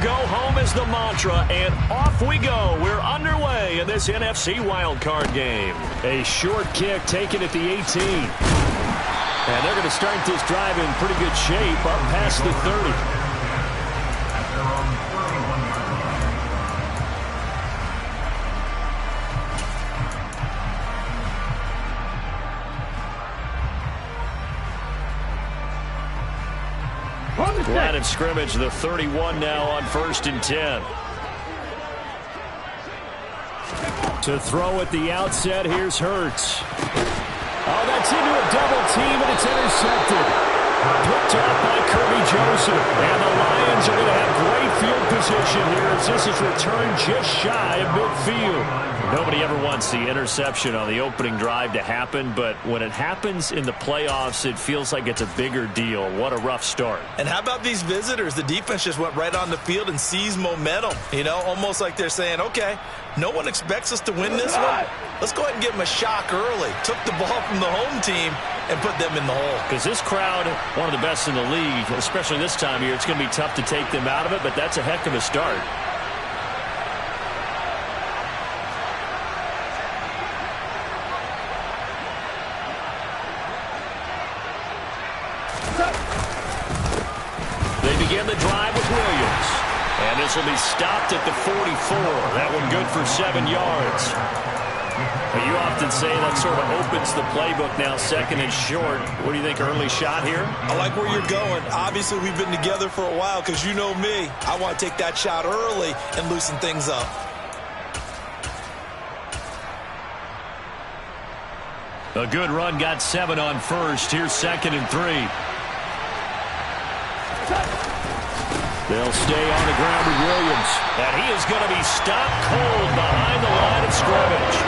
go home is the mantra, and off we go. We're underway in this NFC wildcard game. A short kick taken at the 18. And they're going to start this drive in pretty good shape up past the 30. Line of scrimmage, the 31 now on 1st and 10. To throw at the outset, here's Hurts. Oh, that's into a double team, and it's intercepted. Picked off by Kirby Joseph. And the Lions are going to have great field position here as this is returned just shy of midfield. Nobody ever wants the interception on the opening drive to happen, but when it happens in the playoffs, it feels like it's a bigger deal. What a rough start. And how about these visitors? The defense just went right on the field and seized momentum. You know, almost like they're saying, okay, no one expects us to win this one. Let's go ahead and give them a shock early. Took the ball from the home team and put them in the hole. Because this crowd, one of the best in the league, especially this time of year, it's going to be tough to take them out of it, but that's a heck of a start. They begin the drive with Williams. And this will be stopped at the 44. That one good for 7 yards. But you often say that sort of opens the playbook now, 2nd and short. What do you think, early shot here? I like where you're going. Obviously, we've been together for a while because you know me. I want to take that shot early and loosen things up. A good run, got 7 on 1st. Here's 2nd and 3. They'll stay on the ground with Williams. And he is going to be stopped cold behind the line of scrimmage.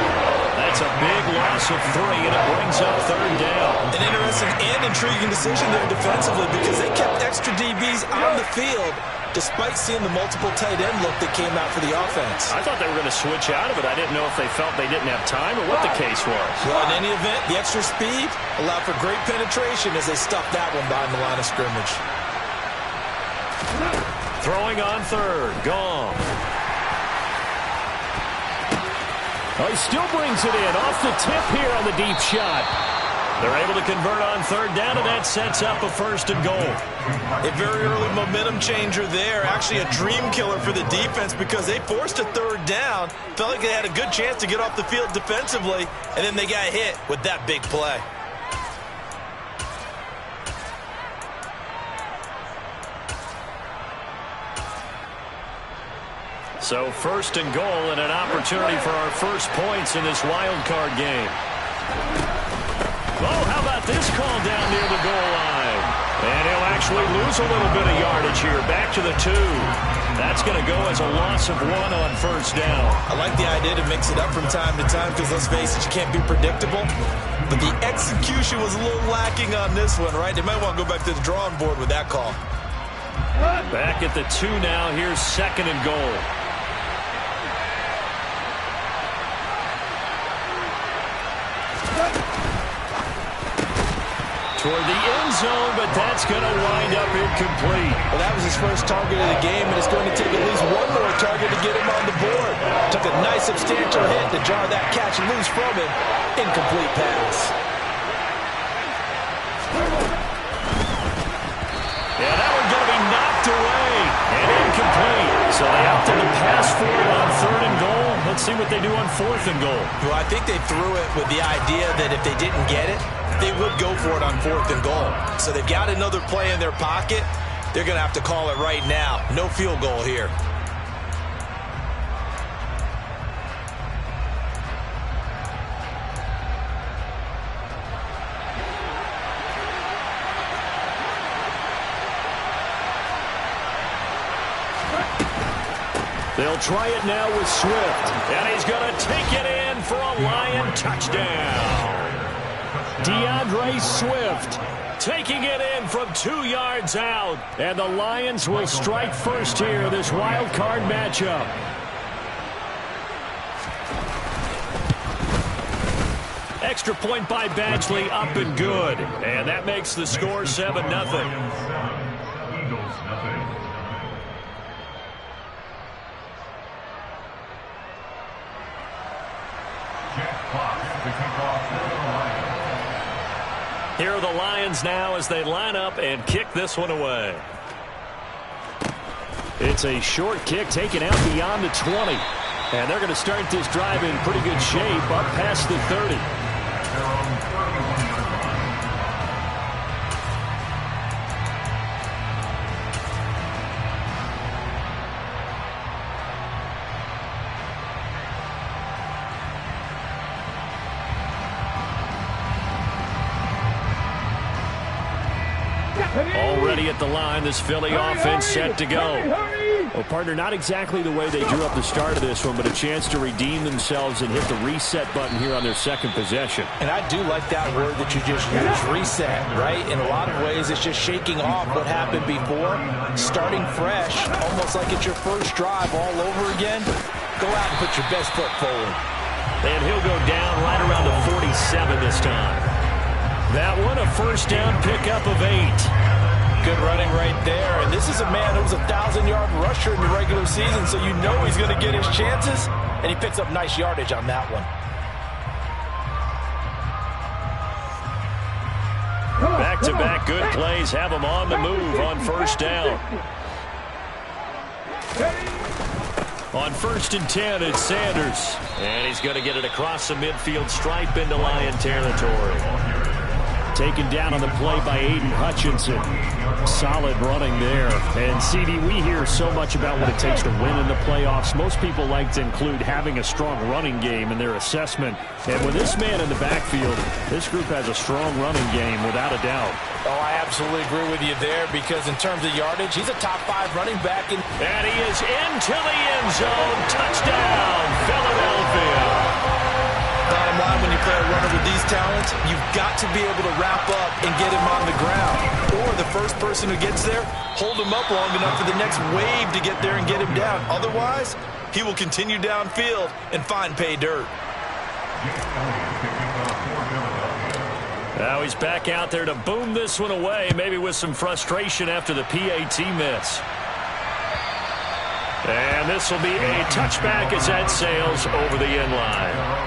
That's a big loss of 3, and it brings up 3rd down. An interesting and intriguing decision there defensively because they kept extra DBs on the field despite seeing the multiple tight end look that came out for the offense. I thought they were going to switch out of it. I didn't know if they felt they didn't have time or what the case was. Well, in any event, the extra speed allowed for great penetration as they stuffed that one behind the line of scrimmage. Throwing on 3rd. Gone. Oh, he still brings it in off the tip here on the deep shot. They're able to convert on 3rd down, and that sets up a 1st and goal. A very early momentum changer there. Actually a dream killer for the defense because they forced a 3rd down. Felt like they had a good chance to get off the field defensively, and then they got hit with that big play. So 1st and goal and an opportunity for our first points in this wild card game. Oh, how about this call down near the goal line? And he'll actually lose a little bit of yardage here. Back to the 2. That's going to go as a loss of 1 on 1st down. I like the idea to mix it up from time to time because let's face it, you can't be predictable. But the execution was a little lacking on this one, right? They might want to go back to the drawing board with that call. Back at the 2 now. Here's 2nd and goal. Toward the end zone, but that's going to wind up incomplete. Well, that was his first target of the game, and it's going to take at least one more target to get him on the board. Took a nice substantial hit to jar that catch loose from him. Incomplete pass. Yeah, that one's going to be knocked away and incomplete. So they opted to pass for it on 3rd and goal. Let's see what they do on 4th and goal. Well, I think they threw it with the idea that if they didn't get it, they would go for it on 4th and goal. So they've got another play in their pocket. They're going to have to call it right now. No field goal here. They'll try it now with Swift. And he's going to take it in for a Lion touchdown. DeAndre Swift taking it in from 2 yards out. And the Lions will strike first here, this wild card matchup. Extra point by Badgley, up and good. And that makes the score 7-0. Here are the Lions now as they line up and kick this one away. It's a short kick taken out beyond the 20. And they're going to start this drive in pretty good shape up past the 30. Already at the line, this Philly offense set to go. Well, partner, not exactly the way they drew up the start of this one, but a chance to redeem themselves and hit the reset button here on their second possession. And I do like that word that you just used, reset, right? In a lot of ways, it's just shaking off what happened before, starting fresh, almost like it's your first drive all over again. Go out and put your best foot forward. And he'll go down right around the 47 this time. That one, a first down pickup of 8. Good running right there. And this is a man who was a 1,000-yard rusher in the regular season, so you know he's going to get his chances. And he picks up nice yardage on that one. Back-to-back good plays have him on the move on first down. On 1st and 10, it's Sanders. And he's going to get it across the midfield stripe into Lion territory. Taken down on the play by Aiden Hutchinson. Solid running there. And, CD, we hear so much about what it takes to win in the playoffs. Most people like to include having a strong running game in their assessment. And with this man in the backfield, this group has a strong running game without a doubt. Oh, I absolutely agree with you there because in terms of yardage, he's a top 5 running back. And he is into the end zone. Touchdown, Philadelphia. Bottom line, when you play a runner with these talents, you've got to be able to wrap up and get him on the ground. Or the first person who gets there, hold him up long enough for the next wave to get there and get him down. Otherwise, he will continue downfield and find pay dirt. Now he's back out there to boom this one away, maybe with some frustration after the PAT miss. And this will be a touchback as that sails over the end line.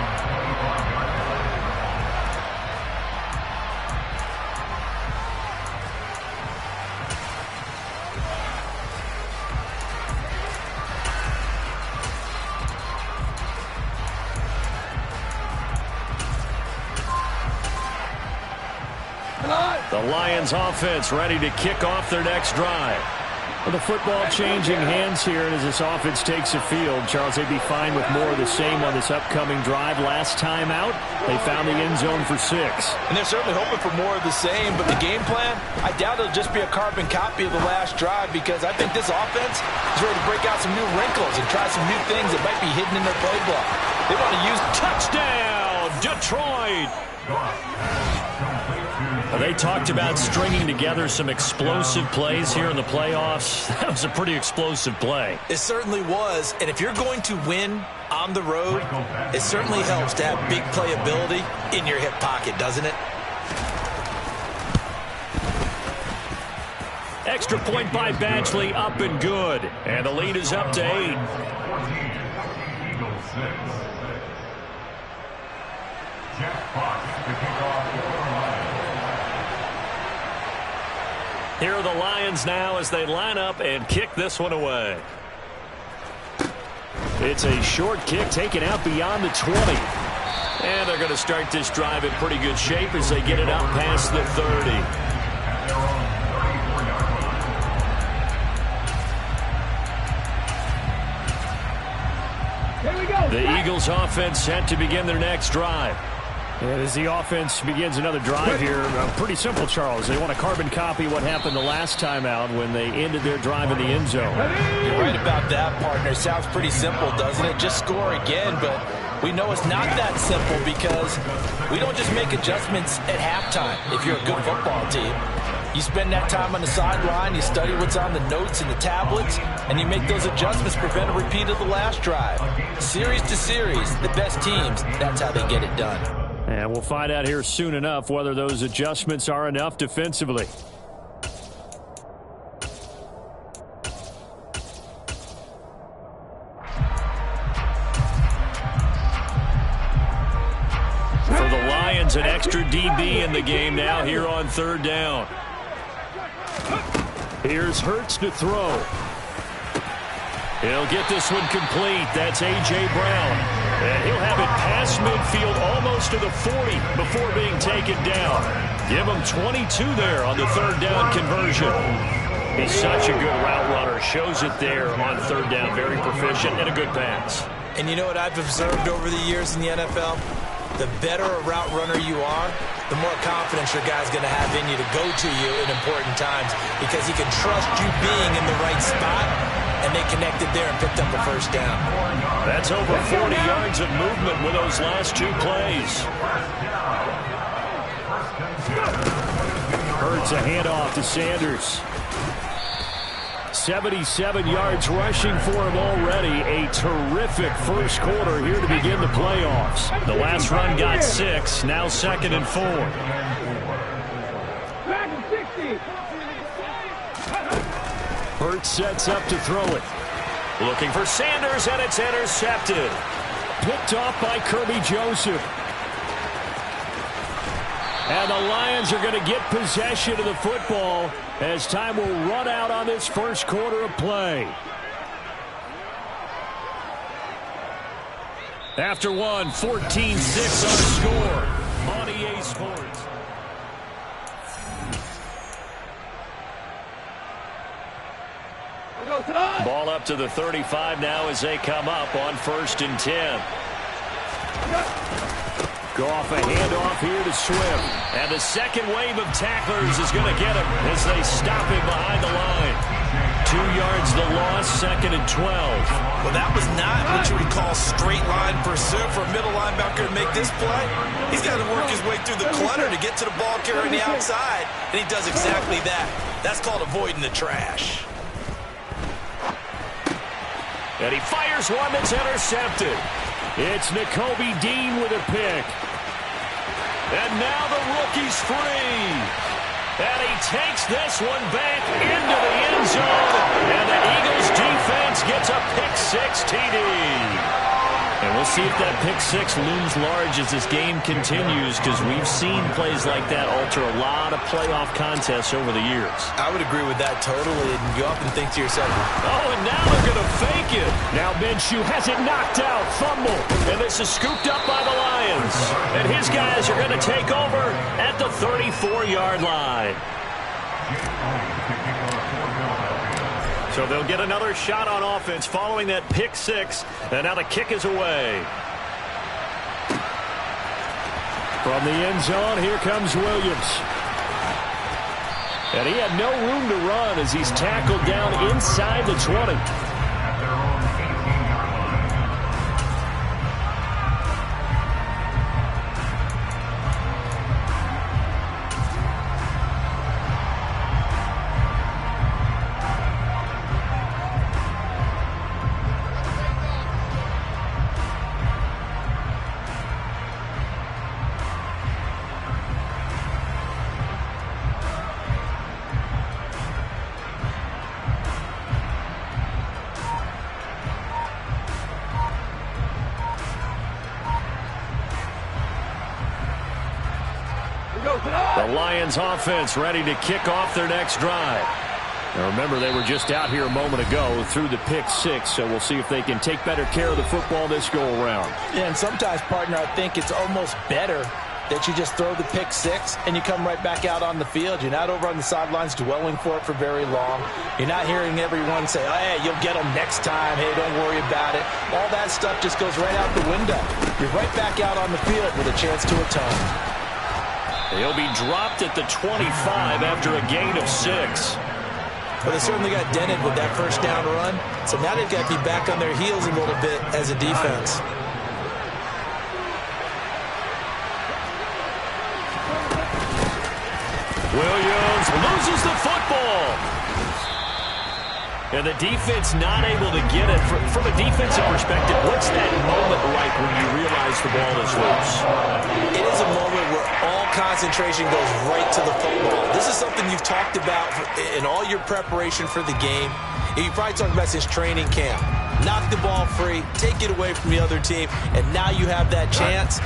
The Lions offense ready to kick off their next drive. Well, the football changing hands here, and as this offense takes the field, Charles, they'd be fine with more of the same on this upcoming drive. Last time out, they found the end zone for 6. And they're certainly hoping for more of the same, but the game plan, I doubt it'll just be a carbon copy of the last drive because I think this offense is ready to break out some new wrinkles and try some new things that might be hidden in their playbook. They want to use touchdown, Detroit. They talked about stringing together some explosive plays here in the playoffs. That was a pretty explosive play. It certainly was. And if you're going to win on the road, it certainly helps to have big playability in your hip pocket, doesn't it? Extra point by Badgley, up and good. And the lead is up to 8. Here are the Lions now as they line up and kick this one away. It's a short kick taken out beyond the 20. And they're going to start this drive in pretty good shape as they get it out past the 30. The Eagles offense set to begin their next drive. And as the offense begins another drive here, pretty simple, Charles. They want to carbon copy what happened the last time out when they ended their drive in the end zone. You're right about that, partner. Sounds pretty simple, doesn't it? Just score again, but we know it's not that simple because we don't just make adjustments at halftime if you're a good football team. You spend that time on the sideline, you study what's on the notes and the tablets, and you make those adjustments, prevent a repeat of the last drive. Series to series, the best teams, that's how they get it done. And we'll find out here soon enough whether those adjustments are enough defensively. For the Lions, an extra DB in the game now here on third down. Here's Hurts to throw. He'll get this one complete. That's A.J. Brown. And he'll have it past midfield almost to the 40 before being taken down. Give him 22 there on the third down conversion. He's such a good route runner. Shows it there on third down. Very proficient and a good pass. And you know what I've observed over the years in the NFL? The better a route runner you are, the more confidence your guy's going to have in you to go to you in important times because he can trust you being in the right spot, and they connected there and picked up a first down. That's over 40 yards of movement with those last two plays. Hurts a handoff to Sanders. 77 yards rushing for him already. A terrific first quarter here to begin the playoffs. The last run got 6. Now 2nd and 4. Hurts sets up to throw it. Looking for Sanders, and it's intercepted. Picked off by Kirby Joseph. And the Lions are going to get possession of the football as time will run out on this first quarter of play. After one, 14-6 our score on EA Sports. Ball up to the 35 now as they come up on 1st and 10. Goff a handoff here to Swift. And the second wave of tacklers is going to get him as they stop him behind the line. 2 yards the loss, 2nd and 12. Well, that was not what you would call straight line pursuit for a middle linebacker to make this play. He's got to work his way through the clutter to get to the ball carrier on the outside, and he does exactly that. That's called avoiding the trash. And he fires one that's intercepted. It's Nakobe Dean with a pick. And now the rookie's free. And he takes this one back into the end zone. And the Eagles defense gets a pick-6 TD. And we'll see if that pick-6 looms large as this game continues, because we've seen plays like that alter a lot of playoff contests over the years. I would agree with that totally, and you often think to yourself, oh, and now they're going to fake it. Now Minshew has it knocked out, fumble, and this is scooped up by the Lions. And his guys are going to take over at the 34-yard line. So they'll get another shot on offense following that pick-6, and now the kick is away. From the end zone, here comes Williams. And he had no room to run as he's tackled down inside the 20. The Lions offense ready to kick off their next drive. Now remember, they were just out here a moment ago through the pick-6, so we'll see if they can take better care of the football this go-around. Yeah, and sometimes, partner, I think it's almost better that you just throw the pick-6 and you come right back out on the field. You're not over on the sidelines dwelling for it for very long. You're not hearing everyone say, oh, hey, you'll get them next time. Hey, don't worry about it. All that stuff just goes right out the window. You're right back out on the field with a chance to atone. He'll be dropped at the 25 after a gain of 6. Well, they certainly got dented with that first down run. So now they've got to be back on their heels a little bit as a defense. Williams loses the football. And the defense not able to get it. From a defensive perspective, what's that moment like when you realize the ball is loose? It is a moment where all concentration goes right to the football. This is something you've talked about in all your preparation for the game. And you probably talked about since training camp. Knock the ball free, take it away from the other team, and now you have that chance.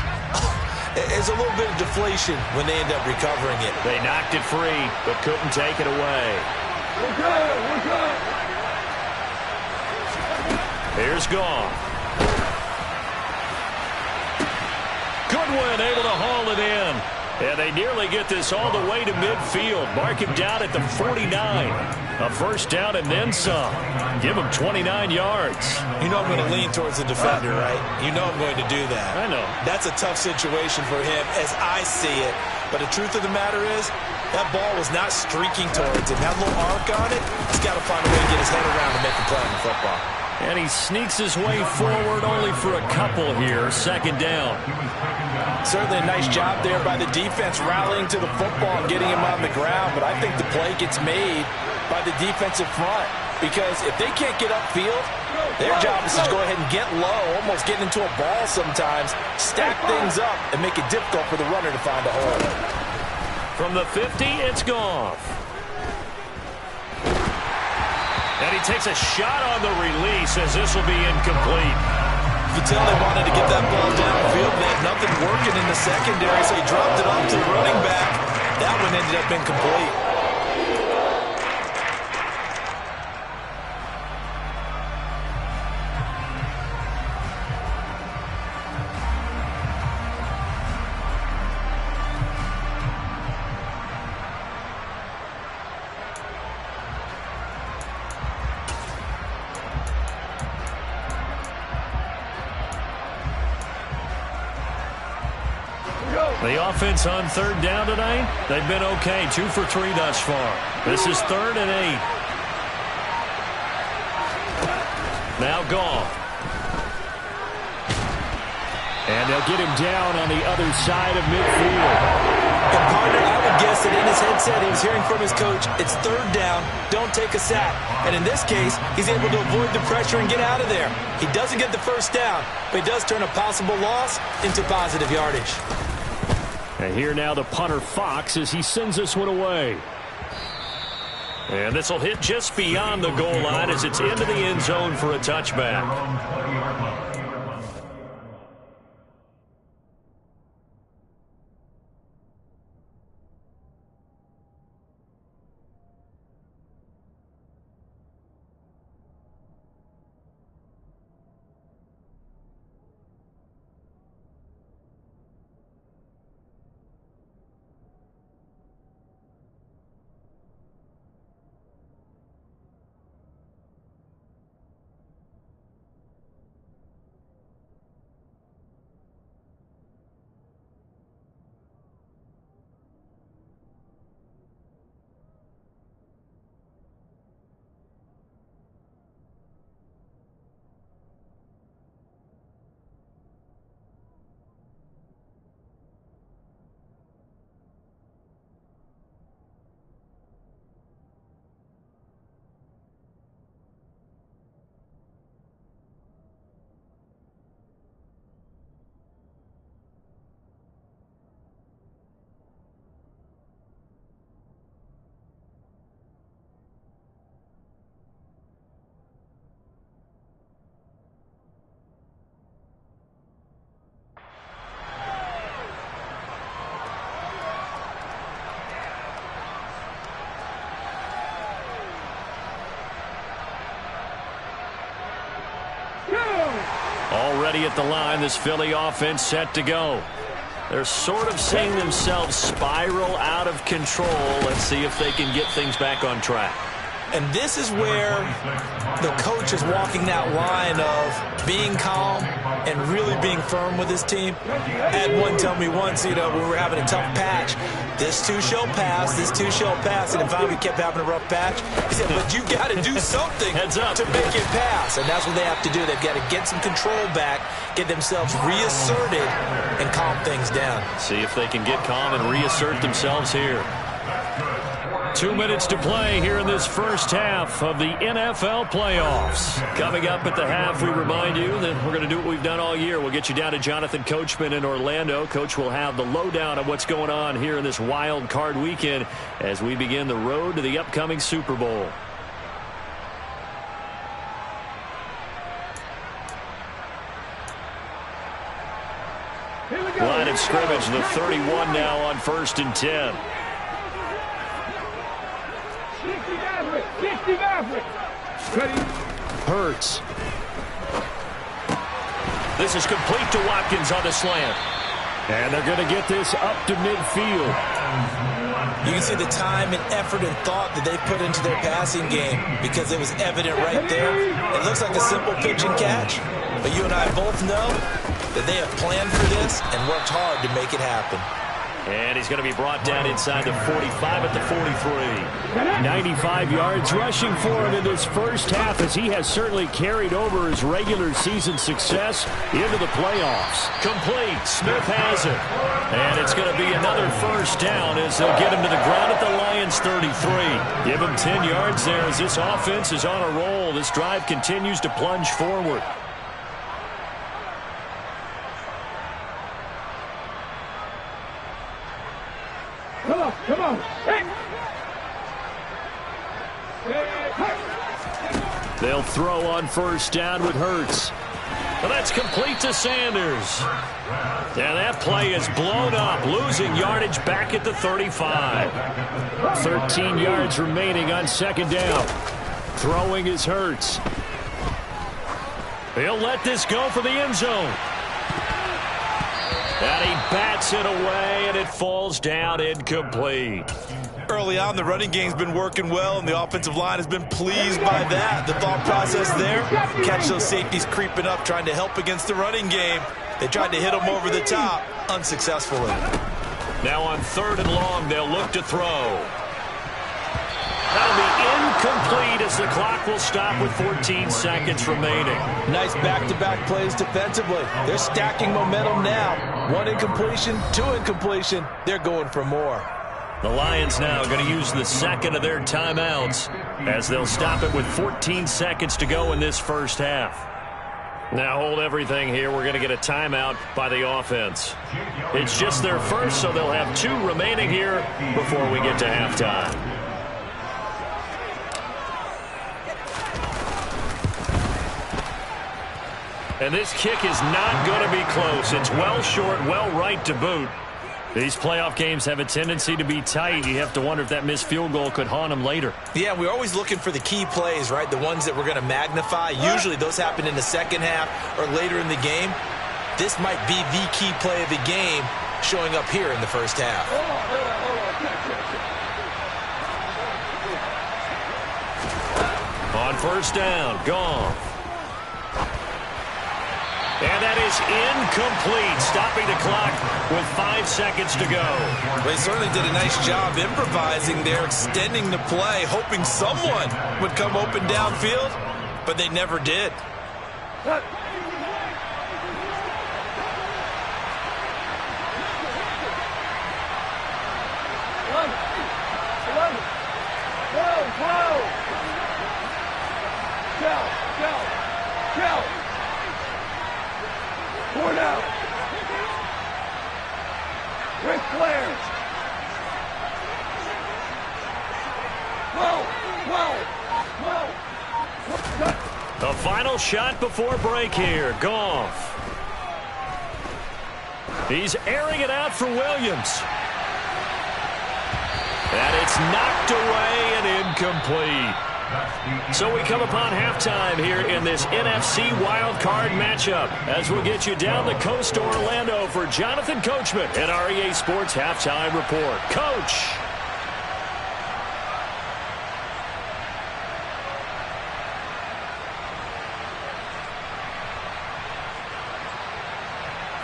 There's a little bit of deflation when they end up recovering it. They knocked it free, but couldn't take it away. Here's Goff. Goodwin able to haul it in. And they nearly get this all the way to midfield. Mark him down at the 49. A first down and then some. Give him 29 yards. You know I'm going to lean towards the defender, right? You know I'm going to do that. I know. That's a tough situation for him as I see it. But the truth of the matter is, that ball was not streaking towards him. That little arc on it, he's got to find a way to get his head around and make a play on the football. And he sneaks his way forward only for a couple here. Second down. Certainly a nice job there by the defense rallying to the football and getting him on the ground. But I think the play gets made by the defensive front. Because if they can't get upfield, their job is to go ahead and get low, almost get into a ball sometimes, stack things up, and make it difficult for the runner to find a hole. From the 50, it's Goff. And he takes a shot on the release as this will be incomplete. You can tell they wanted to get that ball downfield. They had nothing working in the secondary, so he dropped it off to the running back. That one ended up incomplete. The offense on third down tonight, they've been okay. 2 for 3 thus far. This is 3rd and 8. Now Goff. And they'll get him down on the other side of midfield. And partner, I would guess that in his headset he was hearing from his coach, it's 3rd down, don't take a sack. And in this case, he's able to avoid the pressure and get out of there. He doesn't get the first down, but he does turn a possible loss into positive yardage. And here now the punter Fox as he sends this one away. And this will hit just beyond the goal line as it's into the end zone for a touchback. Already at the line, this Philly offense set to go. They're sort of seeing themselves spiral out of control. Let's see if they can get things back on track. And this is where the coach is walking that line of being calm and really being firm with his team. I had one tell me once, we were having a tough patch. This too shall pass, this too shall pass. And then finally we kept having a rough patch. He said, but you got to do something to make it pass. And that's what they have to do. They've got to get some control back, get themselves reasserted, and calm things down. See if they can get calm and reassert themselves here. 2 minutes to play here in this first half of the NFL playoffs. Coming up at the half, we remind you that we're going to do what we've done all year. We'll get you down to Jonathan Coachman in Orlando. Coach will have the lowdown of what's going on here in this wild card weekend as we begin the road to the upcoming Super Bowl. Line of scrimmage, the 31 now on 1st and 10. Hurts. This is complete to Watkins on the slant. And they're going to get this up to midfield. You can see the time and effort and thought that they put into their passing game because it was evident right there. It looks like a simple pitch and catch, but you and I both know that they have planned for this and worked hard to make it happen. And he's going to be brought down inside the 45 at the 43. 95 yards rushing for him in this first half, as he has certainly carried over his regular season success into the playoffs. Complete. Smith has it. And it's going to be another first down as they'll get him to the ground at the Lions 33. Give him 10 yards there as this offense is on a roll. This drive continues to plunge forward. Come on. They'll throw on first down with Hurts. Well, that's complete to Sanders. And that play is blown up, losing yardage back at the 35. 13 yards remaining on second down. Throwing is Hurts. He'll let this go for the end zone. And he bats it away, and it falls down incomplete. Early on, the running game's been working well, and the offensive line has been pleased by that. The thought process there, catch those safeties creeping up, trying to help against the running game. They tried to hit them over the top, unsuccessfully. Now on 3rd and long, they'll look to throw. That'll be incomplete as the clock will stop with 14 seconds remaining. Nice back-to-back plays defensively. They're stacking momentum now. 1 incompletion, 2 incompletion. They're going for more. The Lions now going to use the second of their timeouts as they'll stop it with 14 seconds to go in this first half. Now hold everything here. We're going to get a timeout by the offense. It's just their first, so they'll have 2 remaining here before we get to halftime. And this kick is not going to be close. It's well short, well right to boot. These playoff games have a tendency to be tight. You have to wonder if that missed field goal could haunt them later. Yeah, we're always looking for the key plays, right? The ones that we're going to magnify. Usually those happen in the second half or later in the game. This might be the key play of the game showing up here in the first half. On first down, Goff. And that is incomplete, stopping the clock with 5 seconds to go. They certainly did a nice job improvising there, extending the play, hoping someone would come open downfield, but they never did. Go. Ford out. Ric Flair. The final shot before break here. Goff. He's airing it out for Williams. And it's knocked away and incomplete. So we come upon halftime here in this NFC wildcard matchup as we'll get you down the coast to Orlando for Jonathan Coachman at REA Sports Halftime Report. Coach.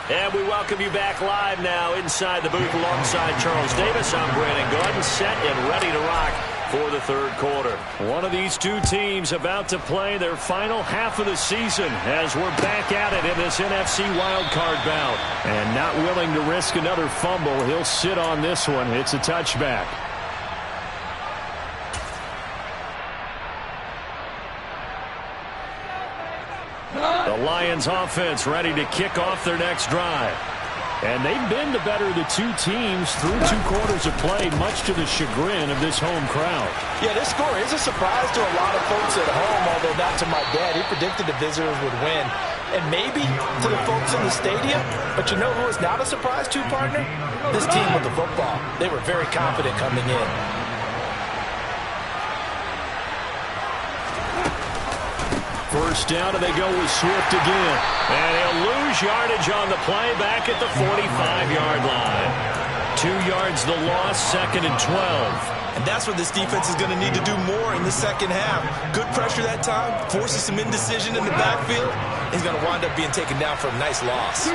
And we welcome you back live now inside the booth alongside Charles Davis. I'm Brandon Gaudin, set and ready to rock for the third quarter. One of these 2 teams about to play their final half of the season as we're back at it in this NFC wildcard bout. And not willing to risk another fumble, he'll sit on this one. It's a touchback. The Lions offense ready to kick off their next drive. And they've been the better of the two teams through 2 quarters of play, much to the chagrin of this home crowd. Yeah, this score is a surprise to a lot of folks at home, although not to my dad. He predicted the visitors would win. And maybe to the folks in the stadium. But you know who is not a surprise to, partner? This team with the football. They were very confident coming in. First down, and they go with Swift again. And he'll lose yardage on the play back at the 45-yard line. 2 yards the loss, 2nd and 12. And that's what this defense is going to need to do more in the second half. Good pressure that time, forces some indecision in the backfield. He's going to wind up being taken down for a nice loss.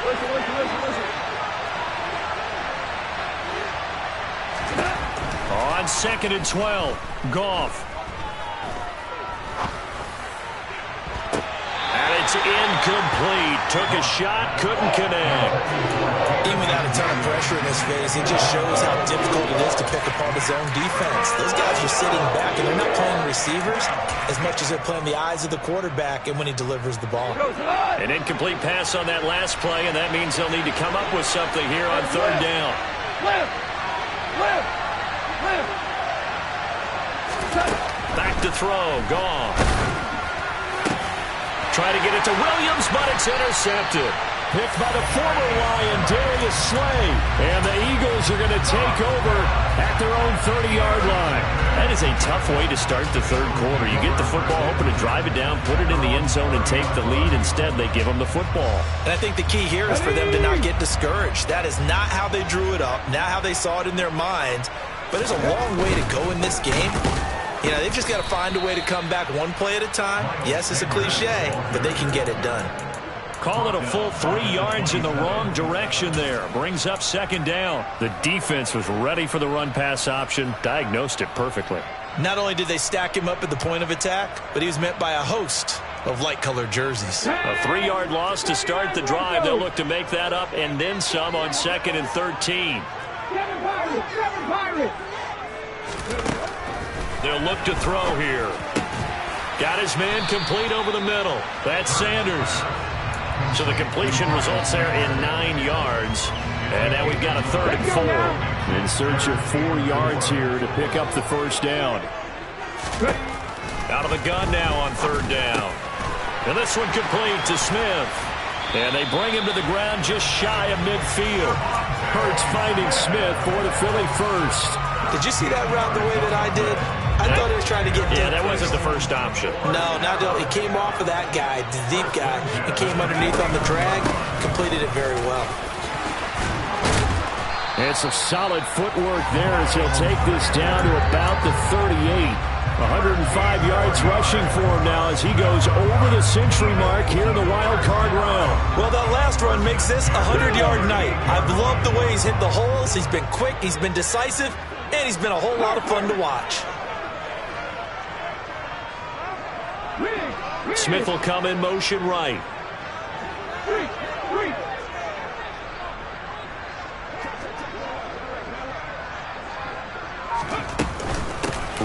Listen. On 2nd and 12, Goff. And it's incomplete. Took a shot, couldn't connect. Even without a ton of pressure in his face, it just shows how difficult it is to pick apart his own defense. Those guys are sitting back, and they're not playing receivers as much as they're playing the eyes of the quarterback and when he delivers the ball. An incomplete pass on that last play, and that means they'll need to come up with something here on 3rd down. Back to throw, Goff. Try to get it to Williams, but it's intercepted. Picked by the former Lion, Darius Slay. And the Eagles are going to take over at their own 30-yard line. That is a tough way to start the 3rd quarter. You get the football, hoping to drive it down, put it in the end zone, and take the lead. Instead, they give them the football. And I think the key here is for them to not get discouraged. That is not how they drew it up, not how they saw it in their minds. But there's a long way to go in this game. You know, they've just got to find a way to come back one play at a time. Yes, it's a cliche, but they can get it done. Call it a full 3 yards in the wrong direction there. Brings up 2nd down. The defense was ready for the run-pass option, diagnosed it perfectly. Not only did they stack him up at the point of attack, but he was met by a host of light-colored jerseys. A 3-yard loss to start the drive. They'll look to make that up and then some on 2nd and 13. They'll look to throw here. Got his man complete over the middle. That's Sanders. So the completion results there in 9 yards. And now we've got a 3rd and 4. In search of 4 yards here to pick up the first down. Out of the gun now on 3rd down. And this one complete to Smith. And they bring him to the ground just shy of midfield. Hurts finding Smith for the Philly first. Did you see that route the way that I did? I thought he was trying to get deep. Yeah, that wasn't the first option. No, it came off of that guy, the deep guy. It came underneath on the drag, completed it very well. And some solid footwork there as he'll take this down to about the 38. 105 yards rushing for him now as he goes over the century mark here in the wild card round. Well, that last run makes this a 100-yard night. I've loved the way he's hit the holes. He's been quick, he's been decisive, and he's been a whole lot of fun to watch. Smith will come in motion right.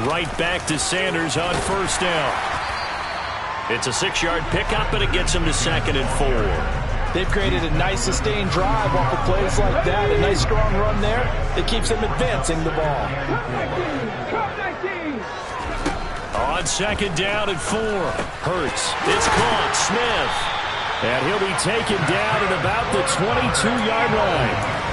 Right back to Sanders on first down. It's a 6-yard pickup, and it gets him to 2nd and 4. They've created a nice sustained drive off of plays like that. A nice strong run there that keeps them advancing the ball. On 2nd down and 4. Hurts. It's caught. Smith. And he'll be taken down at about the 22-yard line.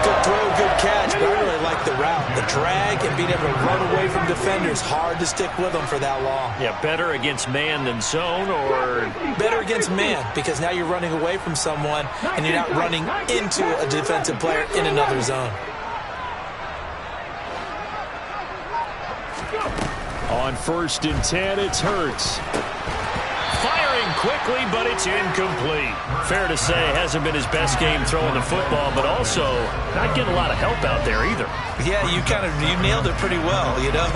Good throw, good catch, but I really like the route. The drag and being able to run away from defenders, hard to stick with them for that long. Yeah, better against man than zone, or? Better against man, because now you're running away from someone and you're not running into a defensive player in another zone. On 1st and 10, it's Hurts. Firing quickly, but it's incomplete. Fair to say, hasn't been his best game throwing the football, but also not getting a lot of help out there either. Yeah, you nailed it pretty well, you know.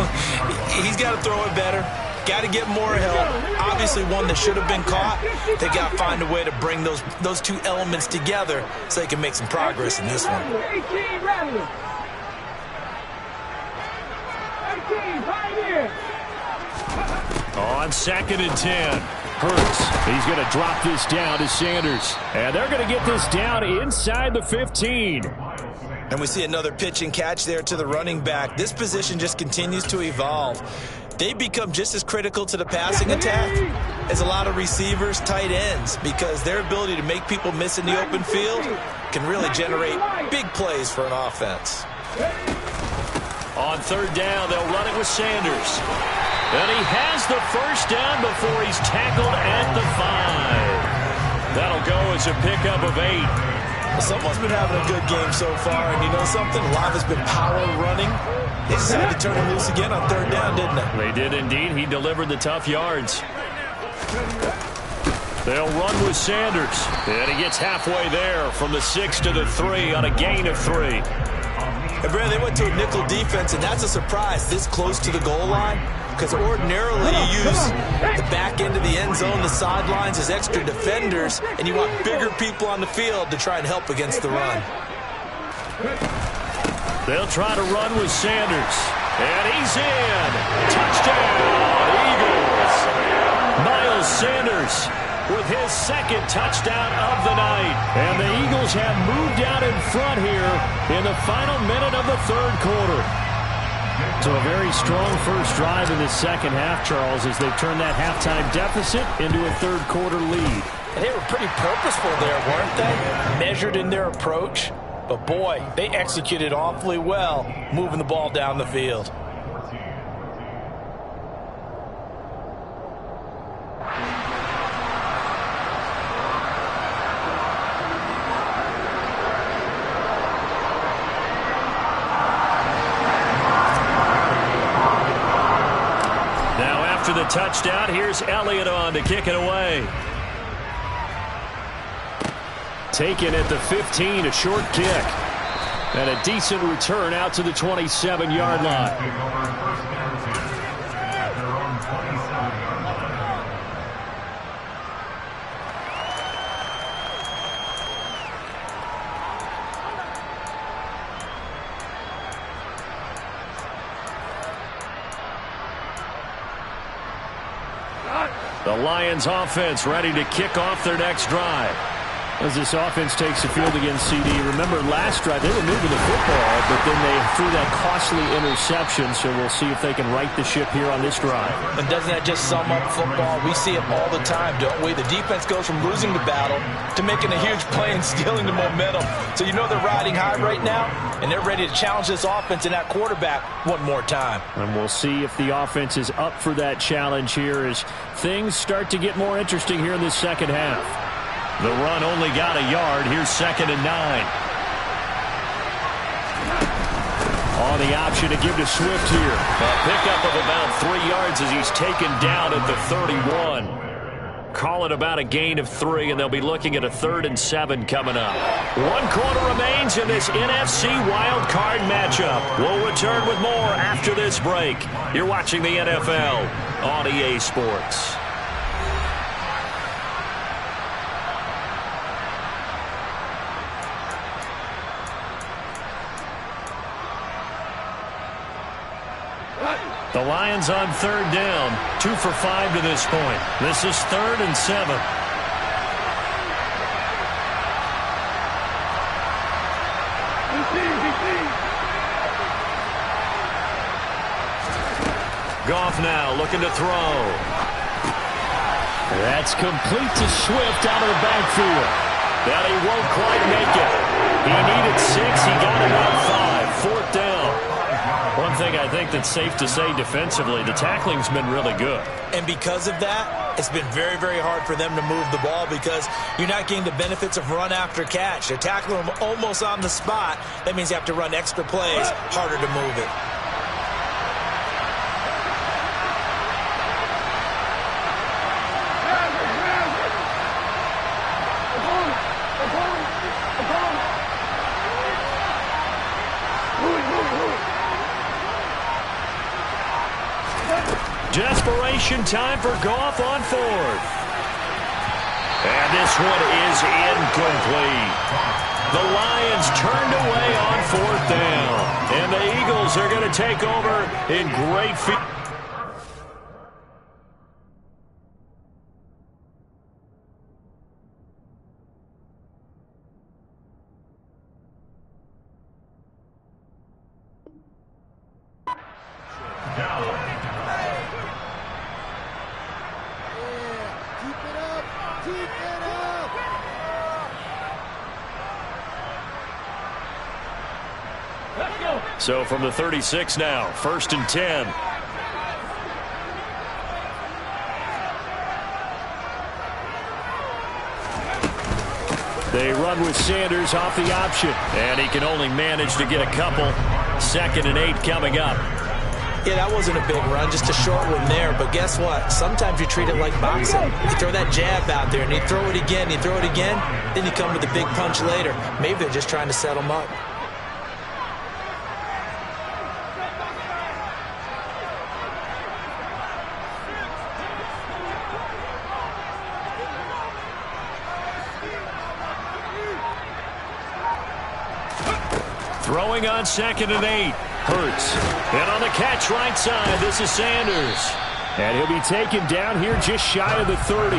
He's got to throw it better. Got to get more help. Obviously one that should have been caught. They got to find a way to bring those two elements together so they can make some progress in this one. 18, ready. 18, right here. On 2nd and 10. Hurts, he's going to drop this down to Sanders. And they're going to get this down inside the 15. And we see another pitch and catch there to the running back. This position just continues to evolve. They become just as critical to the passing attack as a lot of receivers, tight ends, because their ability to make people miss in the open field can really generate big plays for an offense. On third down, they'll run it with Sanders. And he has the first down before he's tackled at the 5. That'll go as a pickup of 8. Someone's been having a good game so far, and you know something? A lot has been power running. They decided to turn him loose again on third down, didn't they? They did indeed. He delivered the tough yards. They'll run with Sanders. And he gets halfway there from the 6 to the 3 on a gain of 3. And Brad, they went to a nickel defense, and that's a surprise this close to the goal line. Because ordinarily you use the back end of the end zone, the sidelines as extra defenders, and you want bigger people on the field to try and help against the run. They'll try to run with Sanders. And he's in. Touchdown, Eagles. Miles Sanders with his second touchdown of the night. And the Eagles have moved out in front here in the final minute of the third quarter. So a very strong first drive in the second half, Charles, as they've turned that halftime deficit into a third quarter lead. And they were pretty purposeful there, weren't they? Measured in their approach. But boy, they executed awfully well, moving the ball down the field. After the touchdown, here's Elliott on to kick it away. Taken at the 15, a short kick. And a decent return out to the 27-yard line. The Lions offense ready to kick off their next drive. As this offense takes the field against CD. Remember last drive, they were moving the football, but then they threw that costly interception, so we'll see if they can right the ship here on this drive. And doesn't that just sum up football? We see it all the time, don't we? The defense goes from losing the battle to making a huge play and stealing the momentum. So you know they're riding high right now, and they're ready to challenge this offense and that quarterback one more time. And we'll see if the offense is up for that challenge here as things start to get more interesting here in this second half. The run only got a yard. Here's 2nd and 9. On the option to give to Swift here. A pickup of about 3 yards as he's taken down at the 31. Call it about a gain of 3, and they'll be looking at a 3rd and 7 coming up. 1 quarter remains in this NFC Wild Card matchup. We'll return with more after this break. You're watching the NFL on EA Sports. The Lions on 3rd down, 2 for 5 to this point. This is 3rd and 7. Goff now looking to throw. That's complete to Swift out of the backfield. But he won't quite make it. He needed 6. He got it on 5. 4th down. One thing I think that's safe to say defensively, the tackling's been really good. And because of that, it's been very, very hard for them to move the ball because you're not getting the benefits of run after catch. They're tackling them almost on the spot. That means you have to run extra plays, harder to move it. Desperation time for Goff on 4th. And this one is incomplete. The Lions turned away on 4th down. And the Eagles are going to take over in great field. So from the 36 now, 1st and 10. They run with Sanders off the option, and he can only manage to get a couple. 2nd and 8 coming up. Yeah, that wasn't a big run, just a short one there. But guess what? Sometimes you treat it like boxing. You throw that jab out there, and you throw it again, then you come with a big punch later. Maybe they're just trying to set him up. Throwing on 2nd and 8. Hurts. And on the catch right side, this is Sanders. And he'll be taken down here just shy of the 30.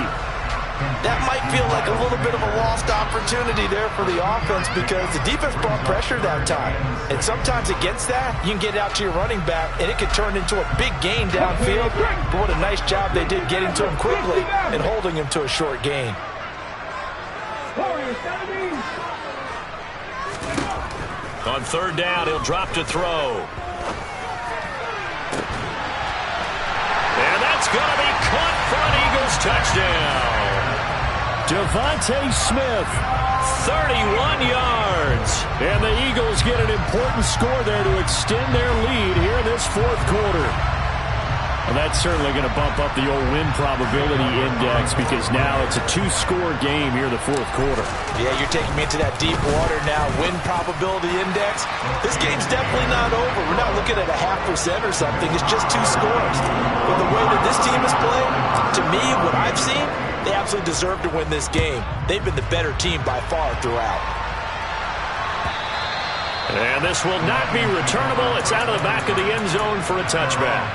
That might feel like a little bit of a lost opportunity there for the offense because the defense brought pressure that time. And sometimes against that, you can get out to your running back, and it could turn into a big gain downfield. But what a nice job they did getting to him quickly and holding him to a short gain. On 3rd down, he'll drop to throw. And that's going to be caught for an Eagles touchdown. Devontae Smith, 31 yards. And the Eagles get an important score there to extend their lead here in this 4th quarter. Well, that's certainly going to bump up the old win probability index because now it's a 2-score game here in the 4th quarter. Yeah, you're taking me into that deep water now. Win probability index. This game's definitely not over. We're not looking at a 0.5% or something. It's just 2 scores. But the way that this team is playing, to me, what I've seen, they absolutely deserve to win this game. They've been the better team by far throughout. And this will not be returnable. It's out of the back of the end zone for a touchback.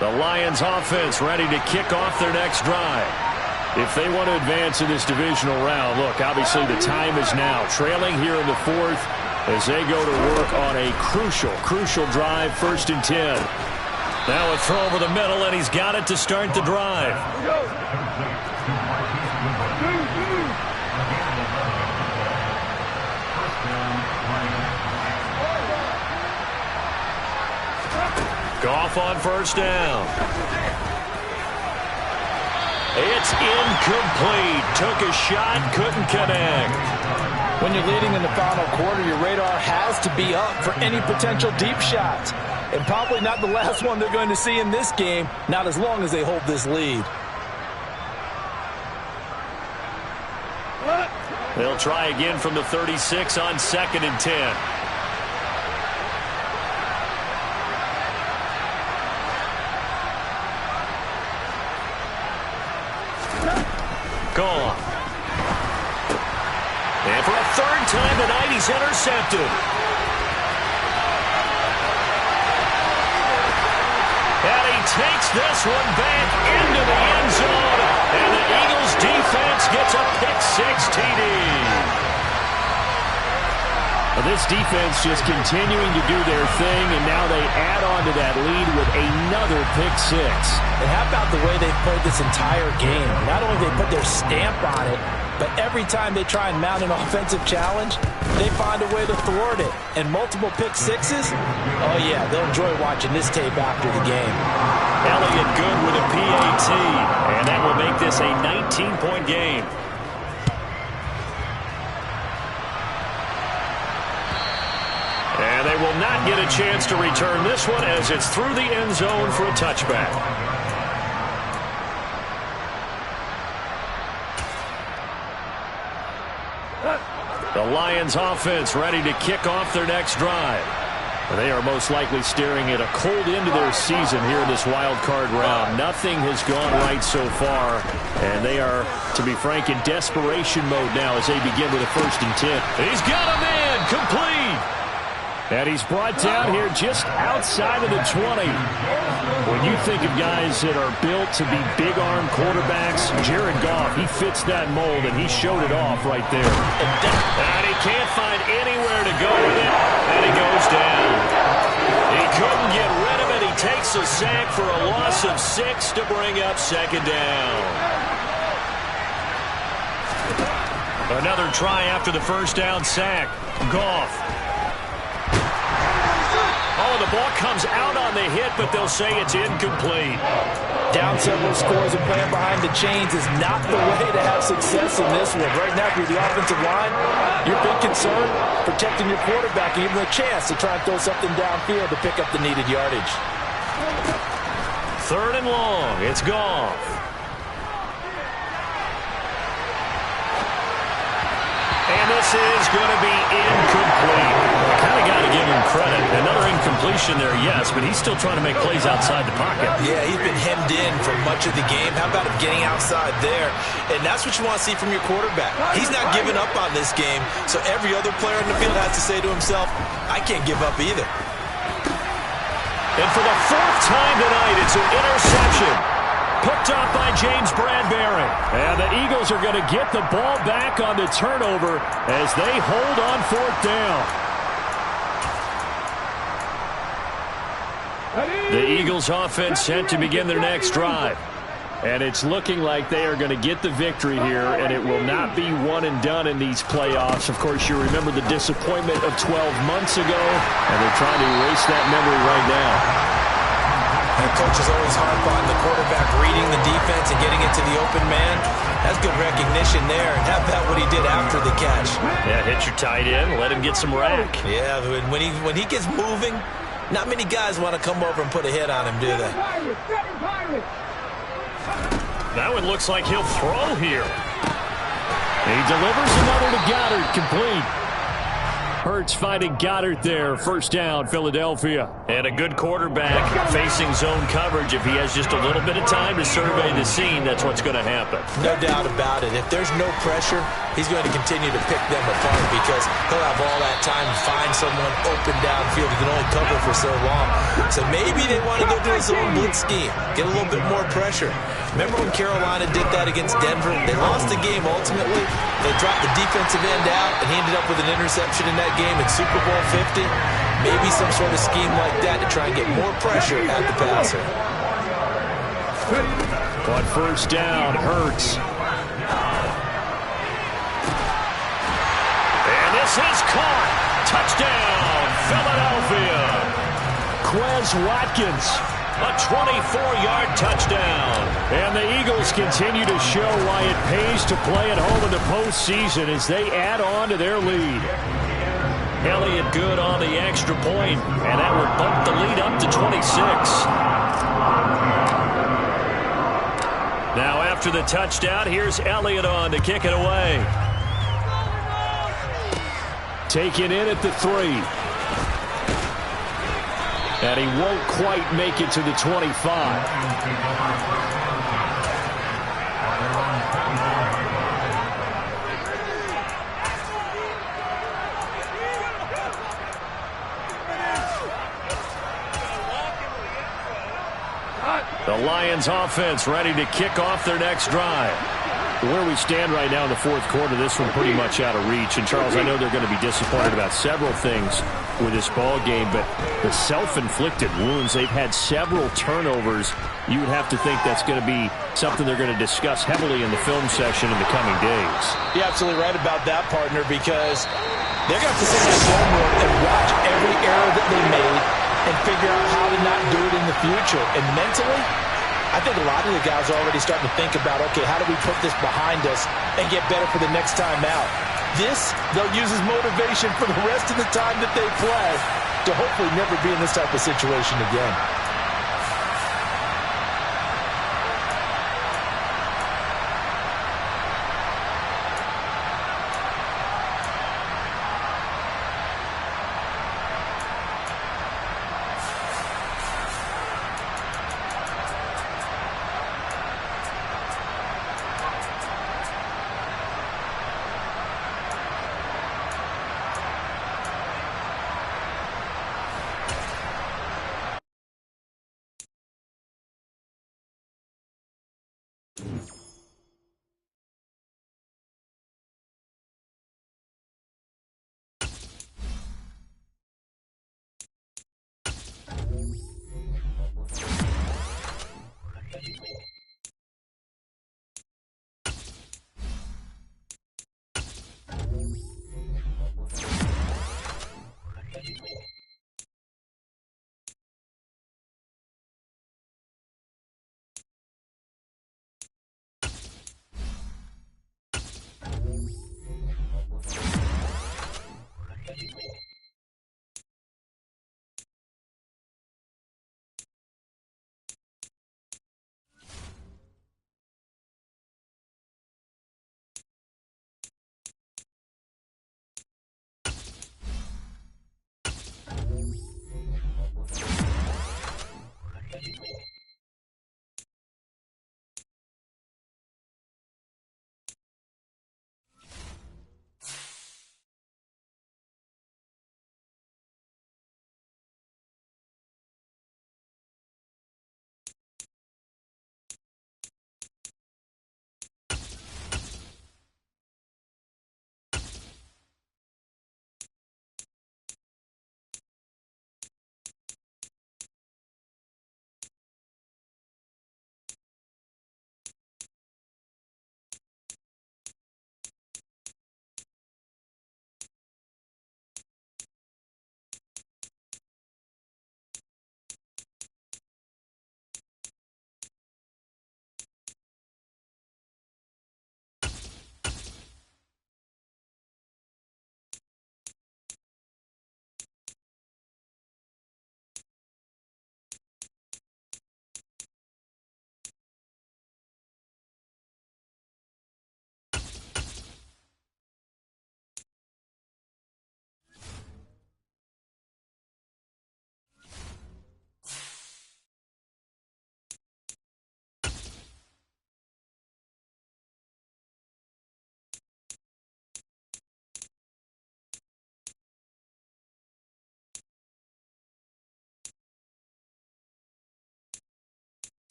The Lions offense ready to kick off their next drive. If they want to advance in this divisional round, look, obviously the time is now. Trailing here in the 4th as they go to work on a crucial drive, 1st and 10. Now a throw over the middle, and he's got it to start the drive. Goff on 1st down. It's incomplete. Took a shot, couldn't connect. When you're leading in the final quarter, your radar has to be up for any potential deep shots. And probably not the last one they're going to see in this game, not as long as they hold this lead. They'll try again from the 36 on 2nd and 10. Gone. And for a 3rd time tonight, he's intercepted. And he takes this one back into the end zone. And the Eagles defense gets a pick-6 TD. This defense just continuing to do their thing, and now they add on to that lead with another pick-6. And how about the way they've played this entire game? Not only they put their stamp on it, but every time they try and mount an offensive challenge, they find a way to thwart it. And multiple pick-6s? Oh, yeah, they'll enjoy watching this tape after the game. Elliott good with a PAT, and that will make this a 19-point game. And they will not get a chance to return this one as it's through the end zone for a touchback. The Lions offense ready to kick off their next drive. They are most likely staring at a cold end to their season here in this wild card round. Nothing has gone right so far, and they are, to be frank, in desperation mode now as they begin with a 1st and 10. He's got a man complete. And he's brought down here just outside of the 20. When you think of guys that are built to be big-arm quarterbacks, Jared Goff, he fits that mold, and he showed it off right there. And he can't find anywhere to go with it, and he goes down. He couldn't get rid of it. He takes a sack for a loss of 6 to bring up second down. Another try after the first down sack. Goff. Oh, the ball comes out on the hit, but they'll say it's incomplete. Down several scores and playing behind the chains is not the way to have success in this one. Right now, if you're the offensive line, your big concern, protecting your quarterback and giving him a chance to try and throw something downfield to pick up the needed yardage. 3rd and long. It's Goff. And this is going to be incomplete. Kind of got to give him credit. Another incompletion there, yes, but he's still trying to make plays outside the pocket. Yeah, he's been hemmed in for much of the game. How about him getting outside there? And that's what you want to see from your quarterback. He's not giving up on this game, so every other player in the field has to say to himself, I can't give up either. And for the 4th time tonight, it's an interception. Picked up by James Bradbury. And the Eagles are going to get the ball back on the turnover as they hold on 4th down. The Eagles offense set to begin their next drive. And it's looking like they are going to get the victory here, and it will not be one and done in these playoffs. Of course, you remember the disappointment of 12 months ago, and they're trying to erase that memory right now. And coaches always harp on the quarterback reading the defense and getting it to the open man. That's good recognition there. And how about what he did after the catch? Yeah, hit your tight end, let him get some rack. Yeah, when he gets moving, not many guys want to come over and put a hit on him, do they? That one looks like he'll throw here. He delivers another to Goddard, complete. Hurts finding Goddard there. 1st down, Philadelphia. And a good quarterback facing zone coverage. If he has just a little bit of time to survey the scene, that's what's going to happen. No doubt about it. If there's no pressure, he's going to continue to pick them apart because he'll have all that time to find someone open downfield. He can only cover for so long. So maybe they want to go to a zone blitz scheme, get a little bit more pressure. Remember when Carolina did that against Denver? They lost the game ultimately. They dropped the defensive end out, and he ended up with an interception in that game in Super Bowl 50. Maybe some sort of scheme like that to try and get more pressure at the passer. On 1st down, Hurts. And this is caught. Touchdown, Philadelphia. Quez Watkins. A 24-yard touchdown. And the Eagles continue to show why it pays to play at home in the postseason as they add on to their lead. Elliott good on the extra point, and that would bump the lead up to 26. Now after the touchdown, here's Elliott on to kick it away. Taken in at the 3. And he won't quite make it to the 25. The Lions offense ready to kick off their next drive. Where we stand right now in the 4th quarter, this one pretty much out of reach. And, Charles, I know they're going to be disappointed about several things with this ball game, but the self-inflicted wounds, they've had several turnovers. You would have to think that's going to be something they're going to discuss heavily in the film session in the coming days. You're absolutely right about that, partner, because they're going to have to sit in that film room and watch every error that they made and figure out how to not do it in the future. And mentally, I think a lot of the guys are already starting to think about, okay, how do we put this behind us and get better for the next time out? This, they'll use as motivation for the rest of the time that they play to hopefully never be in this type of situation again.